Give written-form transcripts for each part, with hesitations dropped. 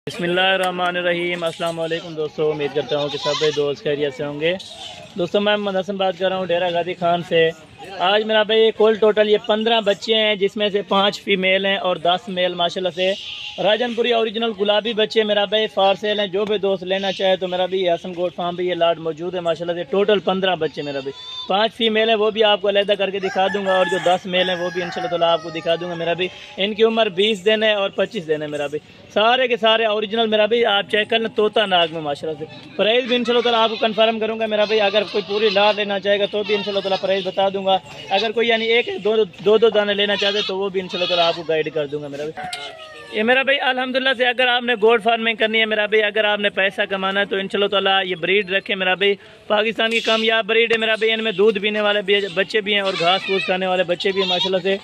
बिस्मिल्लाहिर्रहमानिर्रहीम। अस्सलाम वालेकुम दोस्तों, उम्मीद करता हूँ कि सब दोस्त खैरियत से होंगे। दोस्तों मैं मोहम्मद हसन बात कर रहा हूँ डेरा गाजी खान से। आज मेरा भाई कुल टोटल ये 15 बच्चे हैं, जिसमें से 5 फीमेल हैं और 10 मेल माशाल्लाह से। राजनपुरी ओरिजिनल गुलाबी बच्चे मेरा भाई फार सेल हैं। जो भी दोस्त लेना चाहे तो मेरा भी हसन गोट फार्म भी ये लाड मौजूद है माशाल्लाह से। टोटल 15 बच्चे मेरा भाई, 5 फीमेल है वो भी आपको अलहदा करके दिखा दूंगा, और जो 10 मेल हैं वो भी इंशाल्लाह ताला आपको दिखा दूंगा मेरा भी। इनकी उम्र 20 दिन है और 25 दिन है मेरा भी। सारे के सारे ओरिजिनल मेरा भी, आप चेक कर लें, तोता नाग में माशाल्लाह से। प्राइस भी इंशाल्लाह ताला आपको कंफर्म करूंगा मेरा भाई। अगर कोई पूरी लाड लेना चाहेगा तो भी इंशाल्लाह ताला प्राइस बता दूंगा। अगर कोई यानी एक दो दाने लेना चाहते तो वो भी इंशाल्लाह ताला आपको गाइड कर दूंगा मेरा भाई। ये मेरा भाई अल्हम्दुलिल्लाह से, अगर आपने गोट फार्मिंग करनी है मेरा भाई, अगर आपने पैसा कमाना है तो इंशाल्लाह ताला ये ब्रीड रखे मेरा भाई। पाकिस्तान की कामयाब ब्रीड है मेरा भाई। इनमें दूध पीने वाले बच्चे भी हैं और घास फूस खाने वाले बच्चे भी हैं माशाल्लाह से।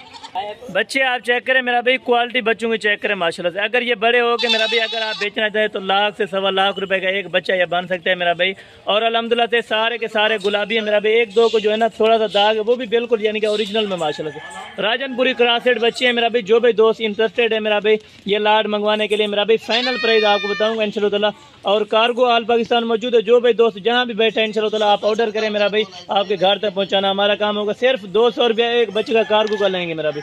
बच्चे आप चेक करें मेरा भाई, क्वालिटी बच्चों की चेक करें माशाल्लाह से। अगर ये बड़े हो गए मेरा भाई, अगर आप बेचना चाहे तो लाख से 1.25 लाख रुपए का एक बच्चा ये बन सकता है मेरा भाई। और अल्हम्दुलिल्लाह से सारे के सारे गुलाबी है मेरा भाई। एक दो को जो है ना थोड़ा सा दाग है, वो भी बिल्कुल यानी कि ओरिजिनल में माशाल्लाह से। राजनपुरी क्रॉसेड बच्चे हैं मेरा भाई। जो भी दोस्त इंटरेस्टेड है मेरा भाई ये लाड मंगवाने के लिए मेरा भाई, फाइनल प्राइस आपको बताऊंगा इंशाल्लाह ताला। और कार्गो ऑल पाकिस्तान मौजूद है। जो भाई दोस्त जहाँ भी बैठे इंशाल्लाह ताला आप ऑर्डर करें मेरा भाई, आपके घर तक पहुँचाना हमारा काम होगा। सिर्फ 200 रुपया एक बच्चे का कार्गो का लेंगे मेरा भाई।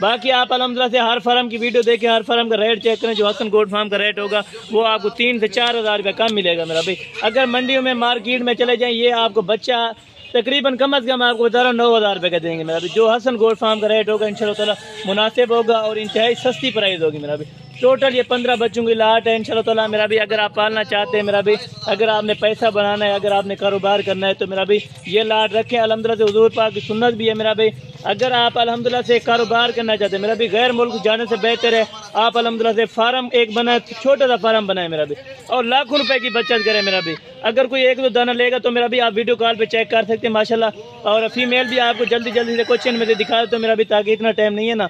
बाकी आप अल्हम्दुलिल्लाह से हर फार्म की वीडियो देखें, हर फार्म का रेट चेक करें। जो हसन गोट फार्म का रेट होगा वो आपको 3 से 4 हज़ार रुपये कम मिलेगा मेरा भाई। अगर मंडियों में मार्केट में चले जाएँ, ये आपको बच्चा तकरीबन कम से कम आपको बता रहा हूँ 9 हज़ार रुपये का देंगे मेरा भाई। जो हसन गोट फार्म का रेट होगा इंशाल्लाह ताला मुनासिब होगा और इंतहाई सस्ती प्राइस होगी मेरा भाई। टोटल ये 15 बच्चों की लाट है इंशाल्लाह ताला मेरा भी। अगर आप पालना चाहते हैं मेरा भी, अगर आपने पैसा बनाना है, अगर आपने कारोबार करना है तो मेरा भी ये लाट रखें। अल्हम्दुलिल्लाह से हुजूर पाक की सुन्नत भी है मेरा भाई। अगर आप अल्हम्दुलिल्लाह से कारोबार करना चाहते हैं मेरा भी, गैर मुल्क जाने से बेहतर है आप अल्हम्दुलिल्लाह से फार्म एक बनाए, छोटा सा फार्म बनाए मेरा भी, और लाखों रुपए की बचत करें मेरा भी। अगर कोई एक दो दाना लेगा तो मेरा भी आप वीडियो कॉल पे चेक कर सकते हैं माशाल्लाह। और फीमेल भी आपको जल्दी से क्वेश्चन में से दिखा देता हूँ मेरा भी, ताकि इतना टाइम नहीं है ना,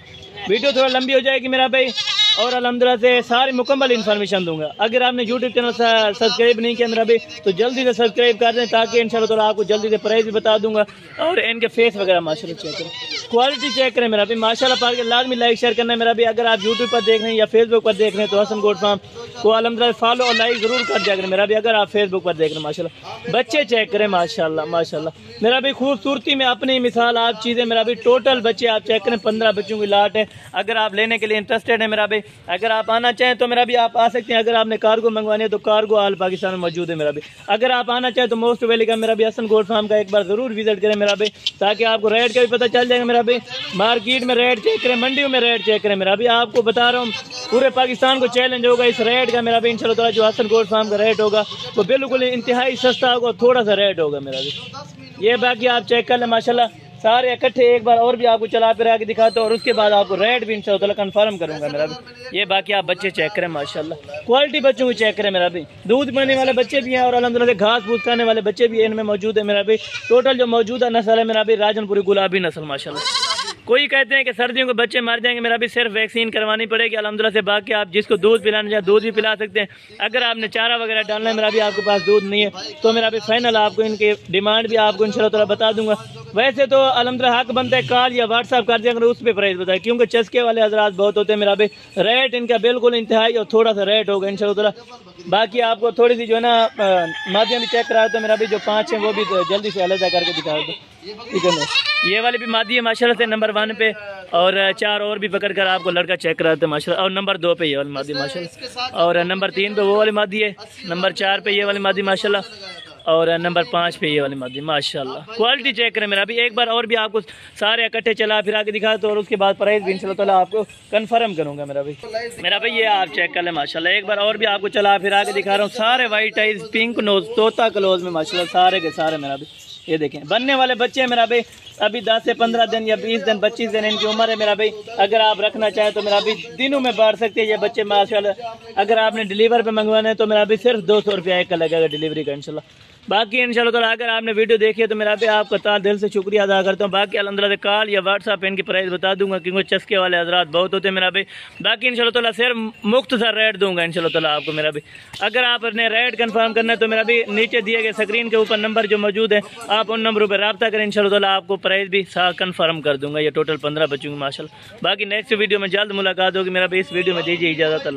वीडियो थोड़ा लंबी हो जाएगी मेरा भाई। और अल्हम्दुलिल्लाह से सारी मुकम्मल इन्फॉर्मेशन दूंगा। अगर आपने यूट्यूब चैनल सब्सक्राइब नहीं किया मेरा भाई तो जल्दी से सब्सक्राइब कर दें, ताकि इंशाल्लाह ताला आपको जल्दी से प्राइस भी बता दूंगा। और इनके फेस वगैरह माशाल्लाह चेक करें, क्वालिटी चेक करें मेरा भाई माशाल्लाह पाक। लाजमी लाइक शेयर करना है मेरा भी। अगर आप यूट्यूब पर देख रहे हैं या फेसबुक पर देख रहे हैं तो हसन गोट फार्म को अल्हम्दुलिल्लाह फॉलो और लाइक जरूर कर दिया करें मेरा भी। अगर आप फेसबुक पर देख रहे हैं माशाल्लाह, बच्चे चेक करें माशाल्लाह माशाल्लाह मेरा भी। खूबसूरती में अपनी मिसाल आप चीज़ें मेरा भी। टोटल बच्चे आप चेक करें, 15 बच्चों की लाट है। अगर आप लेने के लिए इंटरेस्टेड है मेरा भाई, अगर आप आना चाहें तो मेरा भी आप आ सकते हैं। अगर आपने कार्गो मंगवानी है तो कार्गो ऑल पाकिस्तान में मौजूद है मेरा भी। अगर आप आना चाहें तो मोस्ट वेलकम मेरा भी। हसन गोट फार्म का एक बार जरूर विजिट करें मेरा भाई, ताकि आपको रेट का भी पता चल जाएगा मेरा भाई। मार्केट में रेट चेक करें, मंडियों में रेट चेक करें मेरा भी। आपको बता रहा हूँ पूरे पाकिस्तान को चैलेंज होगा इस रेट का मेरा भी इंशाल्लाह ताला। जो हसन गोट फार्म का रेट होगा वो बिल्कुल इंतहाई सस्ता होगा, थोड़ा सा रेट होगा मेरा भी। ये बाकी आप चेक कर लें माशाल्लाह सारे इकट्ठे। एक बार और भी आपको चला फिर आके दिखाता हूँ, और उसके बाद आपको रेट भी इंशाल्लाह ताला कंफर्म करूंगा मेरा भी। ये बाकी आप बच्चे चेक करें माशाल्लाह, क्वालिटी बच्चों को चेक करें मेरा भी। दूध पीने वाले बच्चे भी हैं और अल्हम्दुलिल्लाह से घास फूस खाने वाले बच्चे भी इनमें मौजूद है मेरा भी। टोटल जो मौजूदा नस्ल है मेरा भी राजनपुरी गुलाबी नस्ल माशाल्लाह। कोई कहते हैं कि सर्दियों के बच्चे मर जाएंगे मेरा भी, सिर्फ वैक्सीन करवानी पड़ेगी अल्हम्दुलिल्लाह से। बाकी आप जिसको दूध पिलाना चाहे दूध भी पिला सकते हैं। अगर आपने चारा वगैरह डालना है मेरा भी, आपके पास दूध नहीं है तो मेरा भी फाइनल आपको इनकी डिमांड भी आपको इंशाल्लाह ताला बता दूंगा। वैसे तो अल्हम्दुलिल्लाह हक बनता है कॉल या व्हाट्सअप कर दिया अगर उस पर प्राइस बताए, क्योंकि चस्के वाले हजरात बहुत होते हैं मेरा भी। रेट इनका बिल्कुल इंतहाई और थोड़ा सा रेट होगा इंशाल्लाह ताला। बाकी आपको थोड़ी सी जो है ना मादियाँ भी चेक कराया तो मेरा भी, जो 5 हैं वो भी जल्दी से अलग करके दिखा दो, ठीक है ना। ये वाली भी मादी है माशाल्लाह से नंबर 1 पे, और 4 और भी पकड़ कर आपको लड़का चेक करा देते हैं माशाल्लाह। और नंबर 2 पे ये वाली मादी माशाल्लाह, और नंबर 3 पे वो वाली मादी है, नंबर 4 पे ये वाली मादी माशाल्लाह, और नंबर 5 पे ये वाली मादी माशाल्लाह। क्वालिटी चेक करें मेरा भी। एक बार और भी आपको सारे इकट्ठे चला फिर आके दिखा तो, और उसके बाद प्राइस भी इंशाल्लाह ताला आपको कंफर्म करूंगा मेरा भी। मेरा भाई ये आप चेक कर लें माशाल्लाह। एक बार और भी आपको चला फिर आके दिखा रहा हूँ। सारे वाइट आइज पिंक नोज तोता क्लोज में माशाल्लाह सारे के सारे मेरा भी। ये देखें बनने वाले बच्चे हैं मेरा भाई। अभी 10 से 15 दिन या 20 दिन 25 दिन इनकी उम्र है मेरा भाई। अगर आप रखना चाहें तो मेरा भी दिनों में बढ़ सकते हैं ये बच्चे माशाल्लाह। अगर आपने डिलीवर पे मंगवाना है तो मेरा भी सिर्फ 200 रुपया एक का लगेगा डिलीवरी का इंशाल्लाह। बाकी इंशाल्लाह ताला अगर आपने वीडियो देखी है तो मेरा भी आपका ताल दिल से शुक्रिया अदा करता हूँ। बाकी अल्हम्दुलिल्लाह से कॉल या व्हाट्सअप इनकी प्राइस बता दूंगा, क्योंकि चस्के वाले हजरात बहुत होते हैं मेरा भी। बाकी इंशाल्लाह ताला सिर्फ मुख्तसर रेट दूंगा इंशाल्लाह ताला आपको मेरा भी। अगर आपने रेट कंफर्म करना है तो मेरा भी नीचे दिए गए स्क्रीन के ऊपर नंबर जो मौजूद है आप उन नंबरों पर रब्ता करें, इंशाल्लाह ताला आपको प्राइस भी कंफर्म कर दूंगा। ये टोटल 15 बच्चों की माशाल्लाह। बाकी नेक्स्ट वीडियो में जल्द मुलाकात होगी मेरा भी। इस वीडियो में दीजिए इजाज़त।